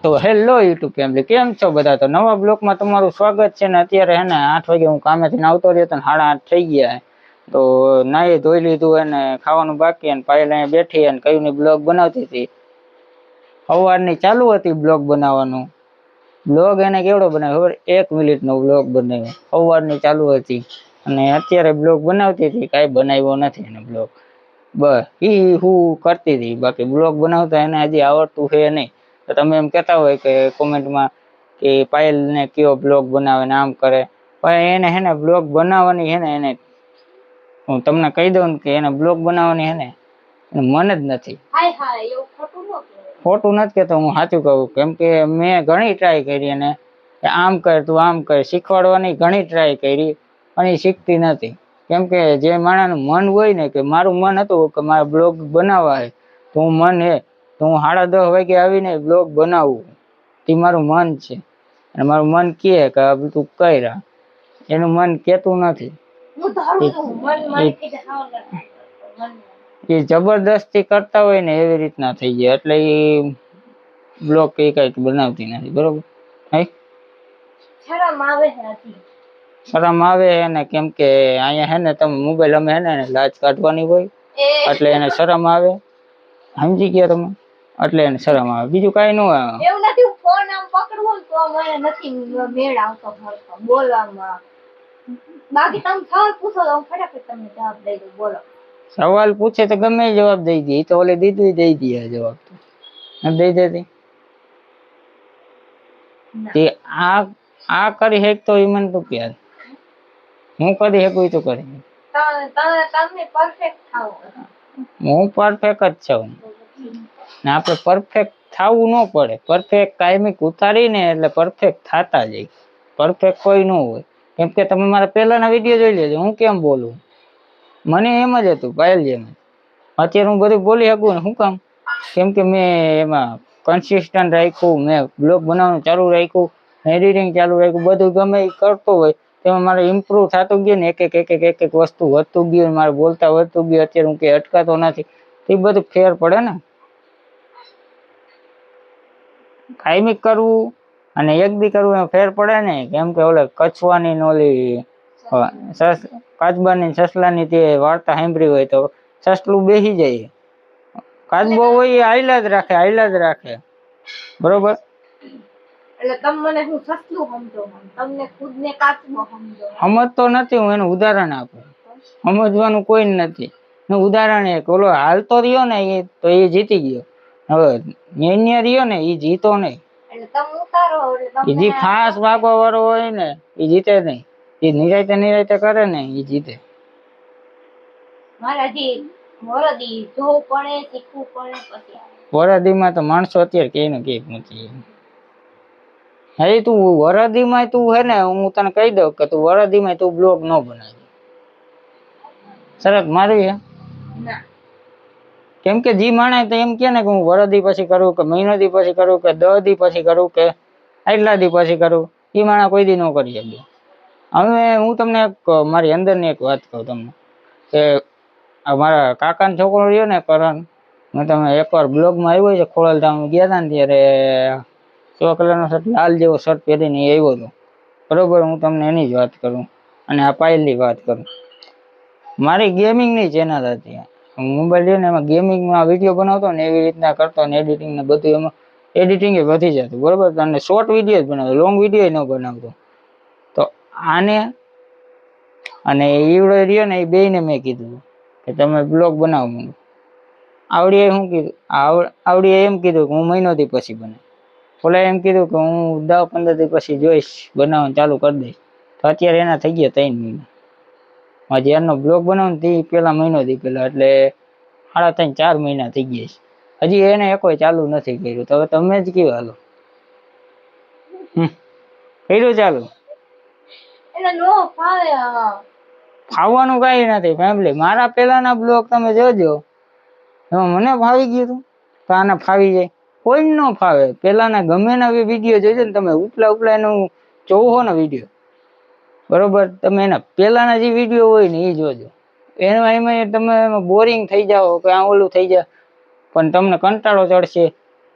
તો hello YouTube family, કેમ છો બધા? તો નવા બ્લોગમાં તમારું સ્વાગત છે ને. અત્યારે હે ને 8 વાગે હું કામેથી આવતો રહ્યો તો 8:30 થઈ ગયા. તો નાહી ધોઈ લીધું અને ખાવાનું બાકી, અને પાયલ અહીંયા બેઠી અને કયુંની બ્લોગ બનાવતી હતી. સવારની ચાલુ હતી બ્લોગ બનાવવાનું. બ્લોગ એને કેવડો બનાવ્યો ખબર? 1 મિનિટનો બ્લોગ બનાવ્યો. સવારની ચાલુ હતી અને અત્યારે બ્લોગ બનાવતી હતી. કાંઈ બનાવ્યો નથી એને બ્લોગ. બસ હું કરતી હતી, બાકી બ્લોગ બનાવતા એને હજી આવડતું છે નહીં. તો તમે એમ કહેતા હોય કે કોમેન્ટમાં કે પાયલને કયો બ્લોગ બનાવે ને આમ કરે, પણ એને હે ને બ્લોગ બનાવવાની હે ને એને હું તમને કહી દઉં કે એને બ્લોગ બનાવવાની હે ને મન જ નથી. ખોટું નથી કહેતો, હું સાચું કહું. કેમ કે મેં ઘણી ટ્રાય કરી અને આમ કર તું આમ કર, શીખવાડવાની ઘણી ટ્રાય કરી પણ એ શીખતી નથી. કેમ કે જે માણસનું મન હોય ને, કે મારું મન હતું કે મારે બ્લોગ બનાવવા છે, તો હું મન હે તો હું 10:30 વાગે આવીને બ્લોગ બનાવું. તે મારું મન છે અને મારું મન કહે કે તું કર્યા, એનું મન કહેતું નથી. એ જબરદસ્તી કરતા હોય ને એવી રીતના થઈ જાય, એટલે એ બ્લોગ કઈ બનાવતી નથી. બરોબર? શરમ આવે એને, કેમ કે અહીંયા હે ને તમે મોબાઈલ અમે હે ને લાજ કાઢવાની હોય એટલે એને શરમ આવે. સમજી ગયા તમે? એટલે એને શરમ આવે, બીજું કાંઈ ન આવે. એવું નથી ફોન આમ પકડવો તો મને નથી મેળ આવતો બોલવામાં. બાકી તમે સવાલ પૂછો તો ફટાફટ તમને જવાબ દઈ દઉં. બોલો. સવાલ પૂછે તો ગમે જવાબ દઈ દે. તો ઓલે દીધું દઈ દે જવાબ. તો દઈ દેતી તે આ કરી હેક તો એ મને તો પ્યાર હું કરી શકું તો કરી. તમે પરફેક્ટ થાઓ. હું પરફેક્ટ જ છું ને. આપણે પરફેક્ટ થવું ન પડે. પરફેક્ટ કાયમિક ઉતારીને એટલે પરફેક્ટ થતા જાય. પરફેક્ટ કોઈ ન હોય. કેમ કે તમે મારા પહેલાના વિડીયો જોઈ લેજો, હું કેમ બોલું. મને એમ જ હતું પાયલ જેમ. અત્યારે હું બધું બોલી શકું ને. શું કામ? કેમ કે મેં એમાં કન્સિસ્ટન્ટ રાખ્યું, મેં બ્લોગ બનાવવાનું ચાલુ રાખ્યું, એડિટિંગ ચાલુ રાખ્યું. બધું ગમે એ કરતો હોય તેમાં મારે ઇમ્પ્રુવ થતું ગયું ને. એક એક વસ્તુ વધતું ગયું, મારે બોલતા વધતું ગયું. અત્યારે હું કંઈ અટકાતો નથી. એ બધું ફેર પડે ને. કાયમિક કરવું અને એક દી કરવું એમ ફેર પડે ને. કેમ કે ઓલે કચવાની નોલી કાચબાની સસલાની તે વાર્તા સાંભળી હોય તો સસલું બેસી જાય. કાચબો હોય એ હાઈલા જ રાખે. બરોબર? એટલે તમે મને હું સસલું સમજો, તમને ખુદને કાચબો સમજો. સમજતો નથી હું, એનું ઉદાહરણ આપું. સમજવાનું કોઈ નથી. ઉદાહરણ એક ઓલો હાલતો રહ્યો ને એ તો એ જીતી ગયો. હવે ન્યા રહ્યો ને એ જીતો નહીં. એટલે તમે ઉતારો એટલે જે ફાસ ભાગવા વાળો હોય ને એ જીતે નહીં. એ નિરાયતે કરે ને એ જીતે. મારાજી વરદી જોવું પડે, શીખવું પડે પછી. વરદીમાં તો માણસો અત્યારે કે ને કે નથી. હે તું વરદીમાં તું હે ને, હું તને કહી દઉં કે તું વરદીમાં તું બ્લોગ ન બનાવી. શરત મારી હે ના. કેમ કે જી માણે તો એમ કે ને કે હું વરદી પછી કરું, કે મહિનો દી પછી કરું, કે 10 દી પછી કરું, કે આટલા દી પછી કરું. એ માણા કોઈ દી ન કરી શકે. હવે હું તમને મારી અંદરની એક વાત કહું તમને કે મારા કાકાનો છોકરો રહ્યો ને કરણ, મેં તમે એકવાર બ્લોગમાં આવ્યો છે. ખોડલધામ ગયા હતા ને ત્યારે 100 કલરનો શર્ટ, લાલ જેવો શર્ટ પહેરીને એ આવ્યો હતો. બરોબર? હું તમને એની જ વાત કરું અને આ પાયલની વાત કરું. મારી ગેમિંગની ચેનલ હતી. મોબાઈલ છે ને એમાં ગેમિંગમાં વિડીયો બનાવતો ને એવી રીતના કરતો ને એડિટિંગ ને બધું. એમાં એડિટિંગ એ વધી જતું. બરોબર? અને શોર્ટ વિડીયો જ બનાવતો, લોંગ વિડીયો ન બનાવતો. તો આને અને ઈવડો રહ્યો ને એ બેયને મેં કીધું કે તમે બ્લોગ બનાવો. મને આવડીએ શું કીધું, આવડીએ એમ કીધું કે હું મહિનો દી પછી બને. ઓલા એમ કીધું કે હું 10-15 દી પછી જોઈશ, બનાવવાનું ચાલુ કરી દઈશ. તો અત્યારે એના થઈ ગયા 3 મહિના. હજી એનો બ્લોગ બનાવું તે પેલા મહિનો દી પેલા, એટલે 3.5-4 મહિના થઈ ગયા છે. હજી એને કોઈ ચાલુ નથી કર્યું. તો હવે તમે જ કયો હાલો. કર્યું ચાલુ? એટલે નો ફાવે. ફાવવાનું કઈ નથી ફેમિલી. મારા પેલાના બ્લોગ તમે જોજો, એમાં મને ફાવી ગયું હતું તો આને ફાવી જાય. કોઈ ન ફાવે. પેલાના ગમે ના વિડીયો જોજો ને તમે, ઉપલા એનું જોવો ને વિડીયો. બરોબર? તમે એના પેલાના જે વિડીયો હોય ને એ જોજો. એમાં તમે બોરિંગ થઈ જાઓ કે આ ઓલું થઈ જાય, પણ તમને કંટાળો ચડશે.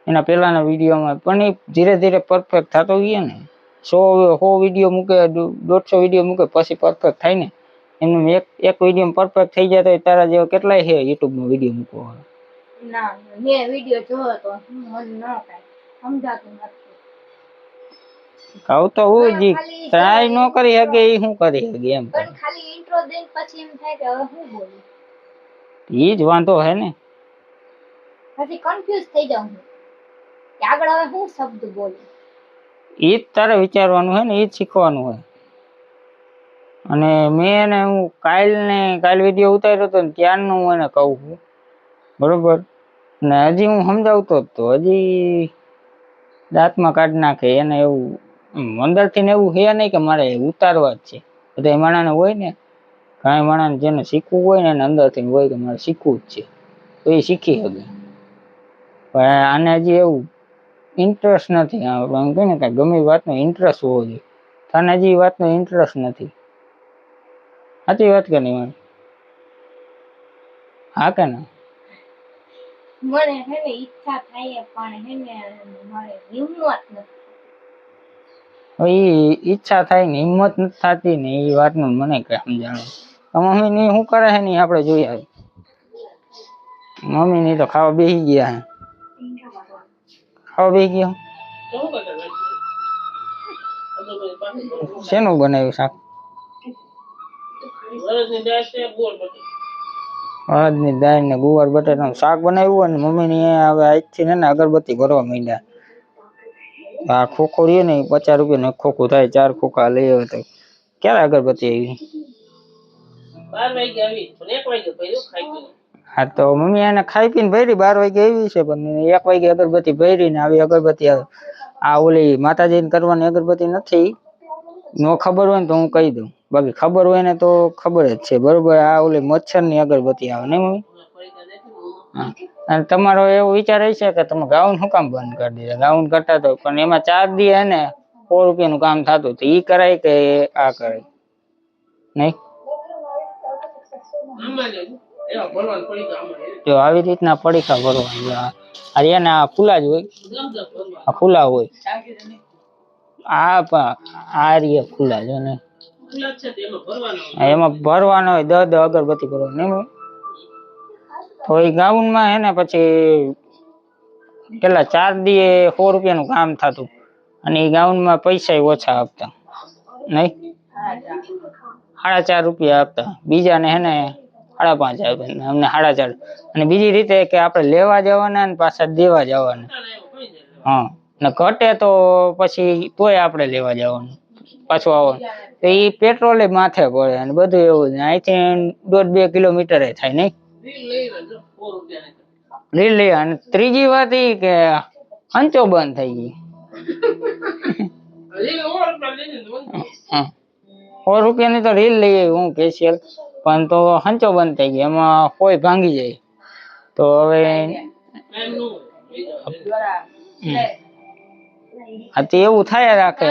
એના પહેલાના વિડીયોમાં, પણ એ ધીરે ધીરે પરફેક્ટ થતો ગયો ને. 100 વિડીયો મૂકે, 150 વિડીયો મૂકે પછી પરફેક્ટ થાય ને. એનું એક વિડીયો પરફેક્ટ થઈ જાય તો તારા જેવા કેટલાય છે યુટ્યુબમાં વિડીયો મૂકવા. ના મેં વિડીયો જોયો તો મને ન કાંઈ સમજાતું નથી. કહું તો હું જી ટ્રાય ન કરી શકે એ શું કરી શકે એમ. પણ ખાલી ઇન્ટ્રો દઈને પછી એમ થાય કે હવે શું બોલું. ઈ જ વાંધો હે ને. પછી કન્ફ્યુઝ થઈ જાઉં કે આગળ હવે શું શબ્દ બોલું. ઈ જ તારે વિચારવાનું હે ને, ઈ જ શીખવાનું હોય. અને મેં એને હું કાલ વિડીયો ઉતાર્યો હતો ને ત્યારનું હું એને કહું છું બરોબર. ને હજી હું સમજાવતો જ તો હજી દાંતમાં કાઢી નાખે એને. એવું અંદરથી ને એવું હે નહીં કે મારે ઉતારવા જ છે. બધા માણસને હોય ને, ઘણા માણસને જેને શીખવું હોય ને એને અંદરથી હોય કે મારે શીખવું જ છે, તો એ શીખી શકે. પણ આને હજી એવું ઇન્ટરેસ્ટ નથી. એમ કહે ને કે ગમે વાતનો ઇન્ટરેસ્ટ હોવો જોઈએ. તને હજી વાતનો ઇન્ટરેસ્ટ નથી. સાચી વાત કે નહીં? હા કે ના? મને હે ને ઈચ્છા થાય પણ હે ને મારે હિંમત નથી. ઈચ્છા થાય ને હિંમત નથી થતી ને એ વાતનું મને કઈ સમજાણું. મમ્મી ની શું કરે છે ને આપણે જોઈ આવી. મમ્મી ની તો ખાવા બેસી ગયા હે. ખાવા બેસી ગયા. શેનું બનાવ્યું શાક? અડદની દાળ ને ગુવાર બટાટાનું શાક બનાવ્યું. અને મમ્મી ની હવે આજથી ને અગરબત્તી ભરવા માંડ્યા. આ ખોખો રહ્યો ને 50 રૂપિયા નું ખોખું થાય. 4 ખોખા લઈ આવે તો ક્યારે અગરબત્તી આવી? 12 વાગે આવી. 1 વાગે ભર્યું ખાઈ. હા તો મમ્મી એને ખાઈ પીને ભરી 12 વાગે આવી છે. પણ 1 વાગે અગરબત્તી ભરી ને આવી અગરબત્તી આવે. આ ઓલી માતાજીને કરવાની અગરબત્તી નથી. નો ખબર હોય ને તો હું કહી દઉં. બાકી ખબર હોય ને તો ખબર જ છે બરોબર. આ ઓલી મચ્છરની અગરબત્તી આવે ને મમ્મી. અને તમારો એવો વિચાર હશે કે તમે ગાઉન શું કામ બંધ કરી દીધા? ગાઉન કરતા તો પણ એમાં 4 દી હે ને 100 રૂપિયાનું કામ થતું. તો ઈ કરાય કે આ કરાય? નહીં જો આવી રીતના પડીકા ભરવા. આ ખુલ્લા જ હોય. આ ખુલ્લા હોય. આ રહ્યા ખુલ્લા જો ને. એમાં ભરવાનો હોય 10 અગરબત્તી ભરવાની નહીં. તો એ ગાઉનમાં હે ને પછી કેટલા 4 દી 100 રૂપિયાનું કામ થતું. અને એ ગાઉનમાં પૈસા ઓછા આપતા નહીં. 4.5 રૂપિયા આપતા. બીજાને હે ને 5.5 આપતા. અમને 4.5. અને બીજી રીતે કે આપણે લેવા જવાના ને પાછા દેવા જવાના. હા ને ઘટે તો પછી તોય આપણે લેવા જવાનું પાછું આવવાનું. તો એ પેટ્રોલ માથે પડે અને બધું એવું. અહીંથી 1.5-2 કિલોમીટર થાય નહીં. રીલ લઈ. અને ત્રીજી વાત એ કે હંચો બંધ થઈ ગઈ. 100 રૂપિયાની તો રીલ લઈ આવી હું સ્પેશિયલ. પણ તો હંચો બંધ થઈ ગઈ. એમાં કોઈ ભાંગી જાય તો હવે આ એવું થાય રાખે.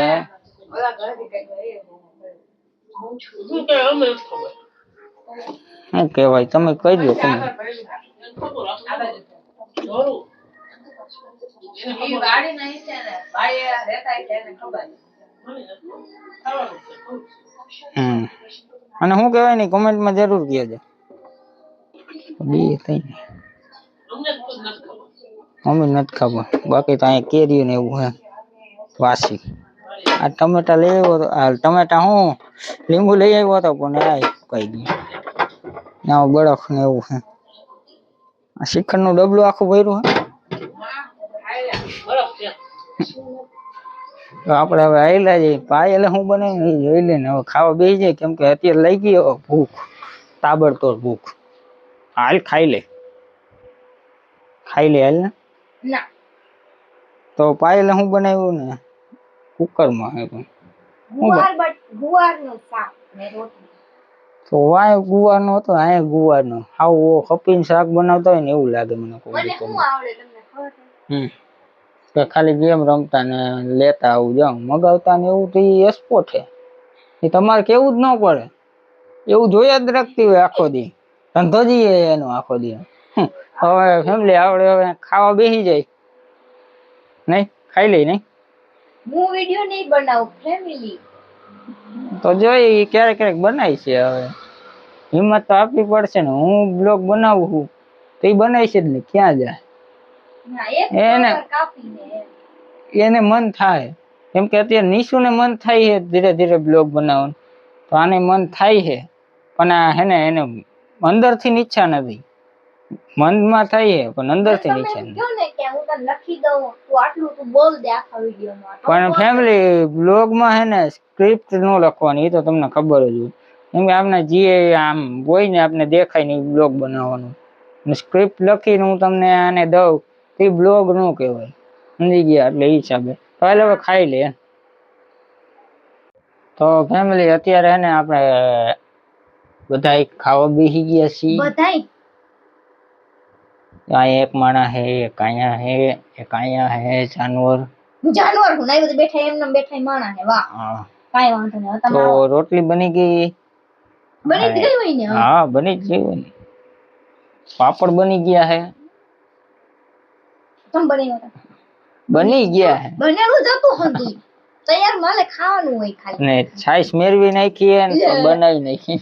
શું કેવાય તમે કહી દો. અને શું કેવાય ને કોમેન્ટમાં જરૂર કહેજો. મમ્મી નથી ખબર. બાકી તો અહીંયા કેરી ને એવું હે વાસી. આ ટમેટા લઈ આવ્યો તો. આ ટમેટા હું લીંબુ લઈ આવ્યો હતો પણ આ કઈ ગયું બરફ ને એવું હે. આ શ્રીખંડ નું ડબલું આખું ભર્યું હે. તો આપણે હવે આયલા જઈએ. પાયલે શું બને એ જોઈ લે ને. હવે ખાવા બેસી જાય. કેમ કે અત્યારે લઈ ગયો ભૂખ, તાબડતોડ ભૂખ. હાલ ખાઈ લે હાલ ને. તો પાયલે શું બનાવ્યું ને કુકરમાં હે. તો વાય ગુવારનો હતો. અહીંયા ગુવારનો હાવ ખપીને શાક બનાવતા હોય ને એવું લાગે મને. ખાલી ગેમ રમતા ને લેતા આવું જાવ મગાવતા ને એવું. તો એસપોર્ટ છે એ તમારે કેવું જ ન પડે. એવું જોયા જ રાખતી હોય આખો દી. ધંધો જ એનો આખો દી. હવે ફેમિલી આપણે હવે ખાવા બેસી જાય નહીં ખાઈ લઈ નહીં હું વિડિયો નહીં બનાવું ફેમિલી. તો જોઈ ક્યારેક ક્યારેક બનાવી છે. હવે હિંમત તો આપવી પડશે ને. હું બ્લોગ બનાવું છું તો એ બનાવી છે જ ને ક્યાં જાય. ના એક એને કાપીને એને મન થાય કેમ કે અત્યારે નિશુને મન થાય છે ધીરે ધીરે બ્લોગ બનાવવાનું. તો આને મન થાય છે પણ આ હે ને એને અંદરથી ઈચ્છા નથી. મનમાં થાય છે પણ અંદરથી ઈચ્છા નથી. કયો ને કે હું તને લખી દઉં તું આટલું તું બોલ દે આખા વિડિયોમાં. પણ ફેમિલી બ્લોગમાં હે ને સ્ક્રિપ્ટ ન લખવાની. એ તો તમને ખબર જ હોય. કેમ કે આપણે જે આમ હોય ને આપણે દેખાય ને બ્લોગ બનાવવાનું. સ્ક્રિપ્ટ લખીને હું તમને આને દઉં તો બ્લોગ ન કહેવાય. સમજી ગયા એટલે એ હિસાબે તો હવે ખાઈ લે. તો ફેમિલી અત્યારે હે ને આપણે બધા ખાવા બેસી ગયા છીએ. બધાય આ એક માણસ હે, એક અહીંયા હે, એક અહીંયા હે. જાનવર હું નહીં બધું બેઠા એમને બેઠા માણા હે. વાહ કાઈ વાંધો નહીં. તો રોટલી બની ગઈ. બની જ ગઈ હોય ને. હા બની જ ગઈ હોય ને. પાપડ બની ગયા હે. તમ બનાવ્યા બની ગયા હે. બનેલું જતું હતું તૈયાર માલે ખાવાનું હોય ખાલી. ને છાશ મેરવી નાખી હે ને બનાવી નાખી.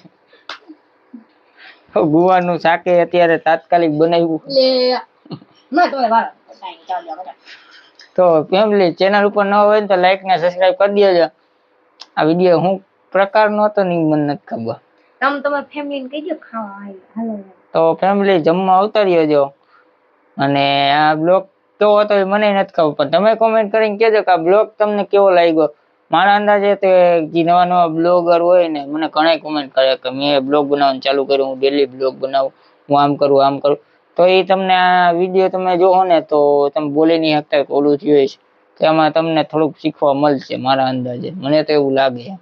ગુવાનું શાકે અત્યારે તાત્કાલિક બનાવ્યું. તો ફેમિલી ચેનલ ઉપર ન હોય તો લાઈક ને સબસ્ક્રાઇબ કરી દેજો. આ વિડિયો હું પ્રકારનો હતો ને મને નથી ખબર. તમે તમારા ફેમિલીને કહીજો ખાવા આવી હાલો. તો ફેમિલી જમવા આવતા રહેજો. અને આ બ્લોગ કેવો હતો એ મને નથી ખબર પણ તમે કોમેન્ટ કરીને કહેજો કે આ બ્લોગ તમને કેવો લાગ્યો. મારા અંદાજે તે જે નવા નવા બ્લોગર હોય ને મને ઘણા કોમેન્ટ કરે કે મેં બ્લોગ બનાવવાનું ચાલુ કર્યું, હું ડેલી બ્લોગ બનાવું, હું આમ કરું. તો એ તમને આ વિડીયો તમે જોવો ને તો તમે બોલી નહીં શકતા ઓલું થયું છે તો એમાં તમને થોડુંક શીખવા મળશે મારા અંદાજે. મને તો એવું લાગે.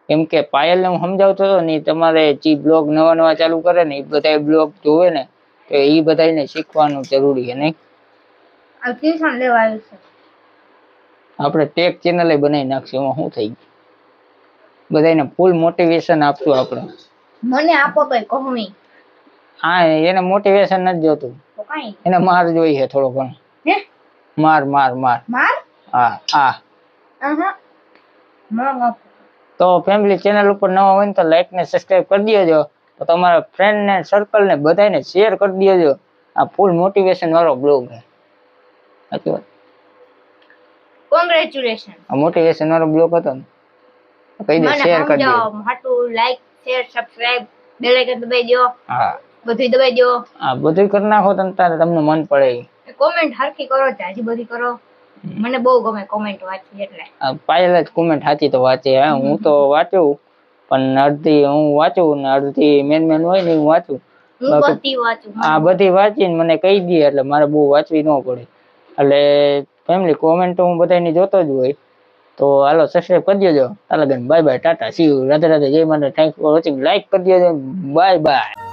કેમ કે પાયલને હું સમજાવતો હતો ને તમારે જે બ્લોગ નવા નવા ચાલુ કરે ને એ બધા બ્લોગ જોવે ને તો એ બધાને શીખવાનું જરૂરી છે નહીં. ટ્યુશન લેવા આવ્યું છે. આપણે ટેક ચેનલ બનાવી નાખશું. એમાં શું થઈ ગયું બધાને ફૂલ મોટિવેશન આપશું આપણે. મને આપો તો કહું. હા એને મોટિવેશન નથી જોતું. તો કાઈ એને માર જોઈએ થોડો ઘણો. હે માર માર માર માર હા હા માર. તો ફેમિલી ચેનલ ઉપર નવા હોય ને તો લાઈક ને સબસ્ક્રાઇબ કરી દેજો. તો તમારા ફ્રેન્ડ ને સર્કલ ને બધાને શેર કરી દેજો. આ ફૂલ મોટિવેશન વાળો બ્લોગ છે. સાચી વાત. કોંગ્રેચ્યુલેશન. આ મોટિવેશન વાળો બ્લોગ હતો ને કહી દે શેર કરી દો. હાટુ like share subscribe bell icon દબાઈ દો. હા બધું દબાઈ દો. હા બધું કરી નાખો તમને મન પડે. કોમેન્ટ હરખી કરો જાજી બધી કરો. મને બહુ ગમે કોમેન્ટ વાંચવી એટલે. પાયલ જ કોમેન્ટ સાચી તો વાંચે. હું તો વાંચું પણ અડધી હું વાંચું ને અડધી મેન હોય ને હું વાંચું. બધી વાંચીને મને કહી દે એટલે મારે બહુ વાંચવી ન પડે. એટલે ફેમિલી કોમેન્ટ હું બધાની જોતો જ હોય. તો હાલો સબસ્ક્રાઇબ કરી દેજો. Bye bye Tata C you Radhe Radhe જય માતા. Thanks for watching. લાઈક કરી દેજો. Bye bye.